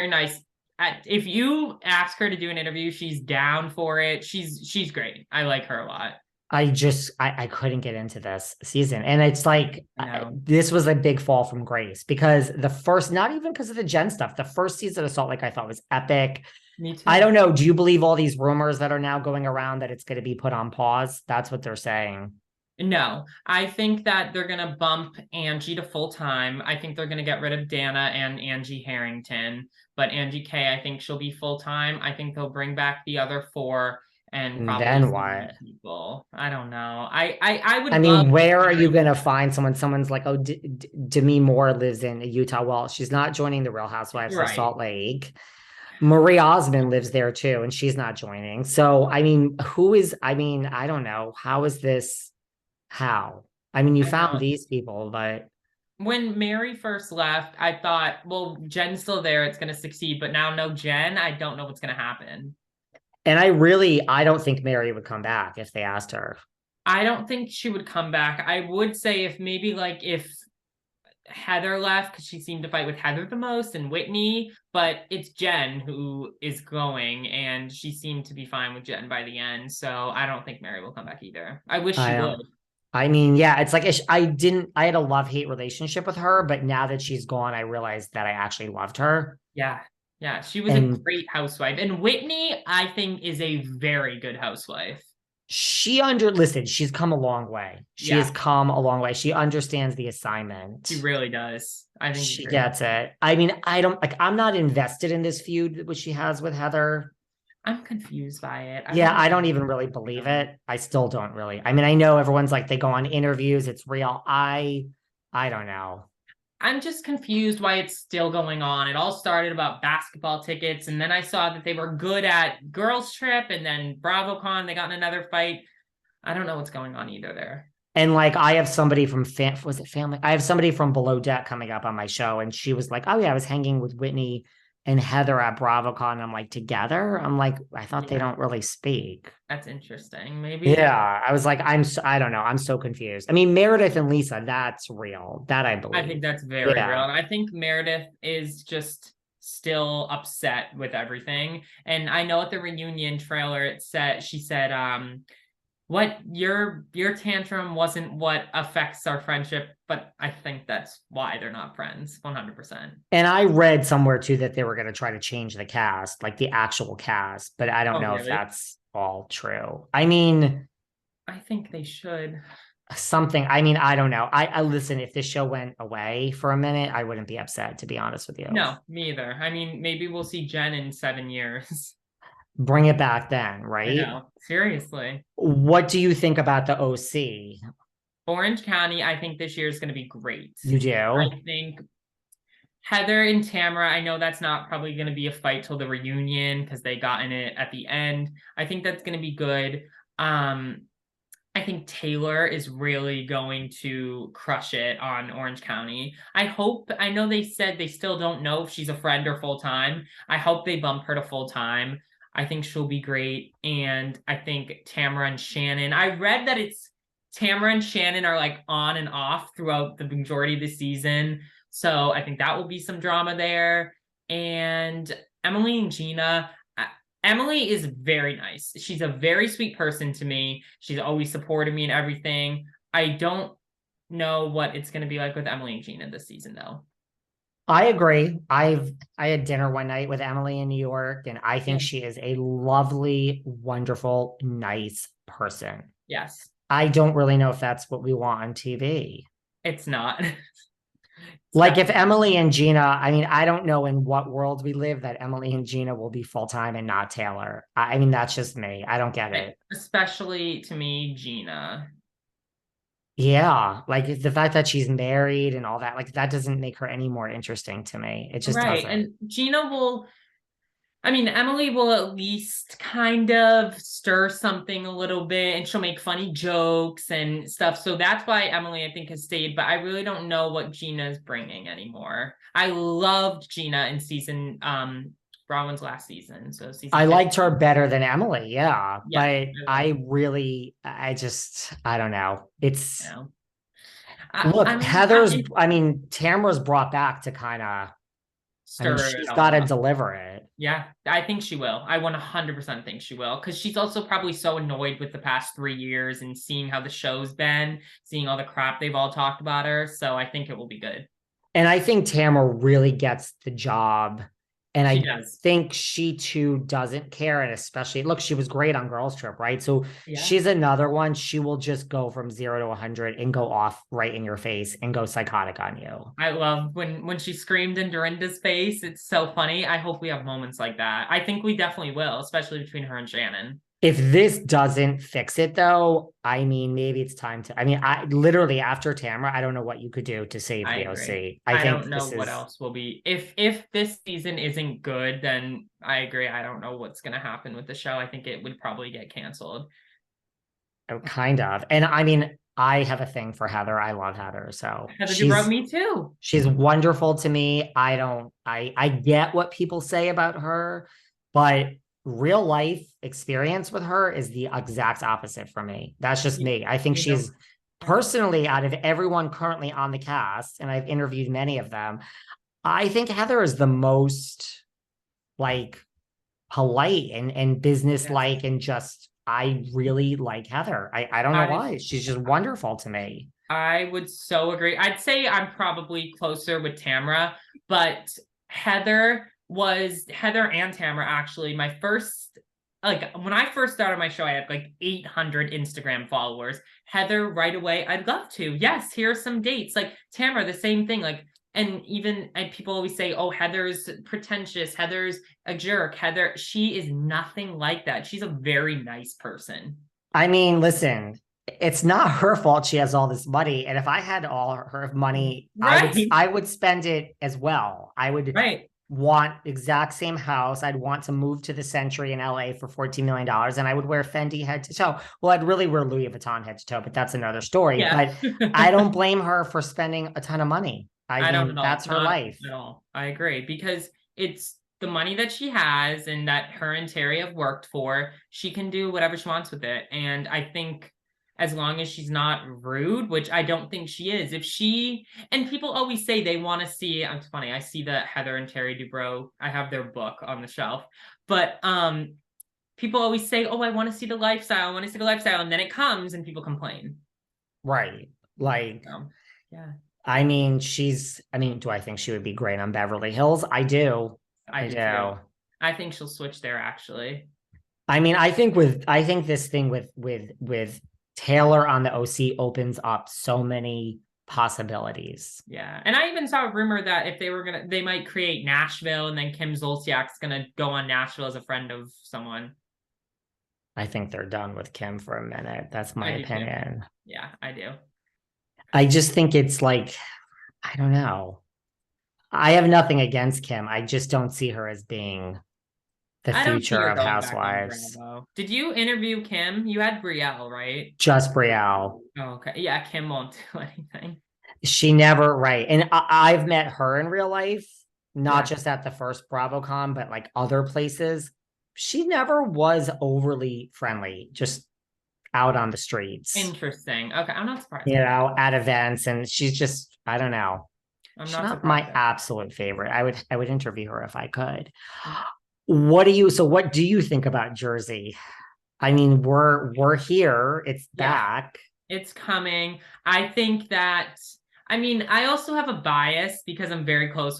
nice. If you ask her to do an interview, she's down for it. She's great. I like her a lot. I couldn't get into this season. And it's like, No, this was a big fall from grace because the first, not even because of the Jen stuff, the first season of Salt Lake I thought was epic. me I too. don't know. Do you believe all these rumors that are now going around that it's going to be put on pause? That's what they're saying. No, I think that they're gonna bump Angie to full time. I think they're gonna get rid of Dana and Angie Harrington, but Angie K, I think she'll be full time. I think they'll bring back the other four and And probably then some new what? people. I don't know. I would I love mean, where are you Mary. going to find someone? Someone's like, oh, Demi Moore lives in Utah. Well, she's not joining the Real Housewives of Right. Salt Lake. Marie Osmond lives there too, and she's not joining. So, I mean, I don't know. How is this? How? I mean, you I found know. these people, but When Mary first left, I thought, well, Jen's still there, it's gonna succeed, but now no Jen, I don't know what's gonna happen. and I don't think Mary would come back if they asked her. I don't think she would come back. I would say if maybe like if Heather left because she seemed to fight with Heather the most and Whitney, but it's Jen who is going, and she seemed to be fine with Jen by the end. So I don't think Mary will come back either. I wish she I would. don't. I mean, yeah, it's like I had a love-hate relationship with her, but now that she's gone, I realized that I actually loved her. Yeah. Yeah. She was a And great housewife. And Whitney, I think, is a very good housewife. listen, she's come a long way. She has Yeah, come a long way. She understands the she assignment. really does. I think she's She great. gets it. I mean, I don't like, I'm not invested in this feud which she has with Heather. I'm confused by it. I Yeah, don't I don't even really believe know. it. I still don't really. I mean, I know everyone's like they go on interviews, it's real. I don't know. I'm just confused why it's still going on. It all started about basketball tickets, and then I saw that they were good at girls' trip, and then BravoCon, they got in another fight. I don't know what's going on either there. And like I have somebody from was it family? I have somebody from Below Deck coming up on my show, and she was like, "Oh yeah, I was hanging with Whitney and Heather at BravoCon." I'm like, "Together?" I'm like, "I thought they Yeah, don't really speak." that's interesting. Maybe Yeah, I was like, I don't know, I'm so confused. I mean, Meredith and Lisa, that's real. That I I think believe. that's very real. Yeah, And I think Meredith is just still upset with everything. And I know at the reunion trailer it said she said, what your tantrum wasn't what affects our friendship, but I think that's why they're not friends 100%. and I read somewhere too that they were going to try to change the cast, like the actual cast, but I don't Oh, know if really? that's all true. I mean, I think they should. something. I mean, I don't know. I listen. If this show went away for a minute, I wouldn't be upset, to be honest with you. No, me either. I mean, maybe we'll see Jen in 7 years. Bring it back then, I right? know. Seriously. What do you think about the OC? Orange County, I think this year is going to be great. You I do? think Heather and Tamra, I know that's not probably going to be a fight till the reunion because they got in it at the end. I think that's going to be good. Um, I think Taylor is really going to crush it on Orange County. I know they said they still don't know if she's a friend or full time. I hope they bump her to full time. I think she'll be great. And I think Tamra and Shannon, I read that it's Tamra and Shannon are like on and off throughout the majority of the season. So I think that will be some drama there. And Emily and Gina, Emily is very nice. She's a very sweet person to me. She's always supported me and everything. I don't know what it's going to be like with Emily and Gina this season, though. I agree. I had dinner one night with Emily in New York, and I think Yeah. she is a lovely, wonderful, nice person. Yes, I don't really know if that's what we want on TV. it's not. It's Like if definitely Emily and Gina, I mean, I don't know in what world we live that Emily and Gina will be full time and not Taylor. I mean, that's just me. I don't get not. it. Especially to me, Gina. Yeah, like the fact that she's married and all that, like that doesn't make her any more interesting to me. It just Right. doesn't. And Gina will, I mean, Emily will at least kind of stir something a little bit and she'll make funny jokes and stuff. So that's why Emily, I think, has stayed. But I really don't know what Gina's bringing anymore. I loved Gina in season, Bronwyn's last season. So season I liked her 15. better than Emily, yeah, Yeah. but I just, I don't know. You It's know, look, I mean, I mean, Tamra's brought back to kind of I mean, stir it she's got all to up. deliver it. Yeah, I think she will. I 100% think she will, because she's also probably so annoyed with the past 3 years and seeing how the show's been, seeing all the crap they've all talked about her. So I think it will be good. And I think Tamra really gets the job. And She I does. think she too doesn't care. And especially, look, she was great on Girls Trip, right? So Yeah. she's another one. She will just go from 0 to 100 and go off right in your face and go psychotic on you. I love when she screamed in Dorinda's face. It's so funny. I hope we have moments like that. I think we definitely will, especially between her and Shannon. If this doesn't fix it, though, I mean, maybe it's time to. I mean, I literally after Tamra, I don't know what you could do to save I the agree. OC. I I think don't know this what is else will be. If this season isn't good, then I agree. I don't know what's gonna happen with the show. I think it would probably get canceled. kind of. And I mean, I have a thing for Heather. I love Heather. So Heather Dubrow, me too. she's wonderful to me. I get what people say about her, but real life experience with her is the exact opposite for me. That's just me. I think Me too. she's personally, out of everyone currently on the cast, and I've interviewed many of them, I think Heather is the most like polite and business like, and just I really like Heather. I don't know I why. She's just wonderful to me. I would so agree. I'd say I'm probably closer with Tamra, but Heather and Tamra actually my first, like when I first started my show, I had like 800 Instagram followers. Heather right away, I'd love to. Yes, here's some dates. Like Tamra, the same thing. Like, and people always say, oh, Heather's pretentious, Heather's a jerk. Heather, she is nothing like that. She's a very nice person. I mean, listen, it's not her fault she has all this money. And if I had all her money, Right. I would spend it as well. I would Right. want exact same house. I'd want to move to the Century in LA for $14 million, and I would wear Fendi head to toe. Well, I'd really wear Louis Vuitton head to toe, but that's another story. Yeah. But I don't blame her for spending a ton of money. I I don't mean, at all. that's her Not life. at all. I agree, because it's the money that she has and that her and Terry have worked for. She can do whatever she wants with it. And I think as long as she's not rude, which I don't think she is, if she, and people always say they want to see, it's funny, I see that Heather and Terry Dubrow, I have their book on the shelf, but people always say, oh, I want to see the lifestyle, I want to see the lifestyle, and then it comes and people complain. Right. Like, Yeah. I mean, do I think she would be great on Beverly Hills? I do. I do too. I think she'll switch there actually. I mean, I think this thing with Taylor on the OC opens up so many possibilities. Yeah. And I even saw a rumor that if they might create Nashville, and then Kim Zolciak's gonna go on Nashville as a friend of someone. I think they're done with Kim for a minute. That's my opinion. Yeah, I do. I just think it's like, I don't know. I have nothing against Kim. I just don't see her as being the future of Housewives. Did you interview Kim? You had Brielle, right? Just Brielle. Oh, okay. Yeah, Kim won't do anything. She never, right. And I've met her in real life, not just at the first BravoCon, but like other places. She never was overly friendly, just out on the streets. Interesting. Okay, I'm not surprised. You know, at events, and she's just, I don't know. She's not my absolute favorite. I would interview her if I could. What do you think about Jersey? I mean, we're here. It's back. It's coming. I think that, I mean, I also have a bias because I'm very close with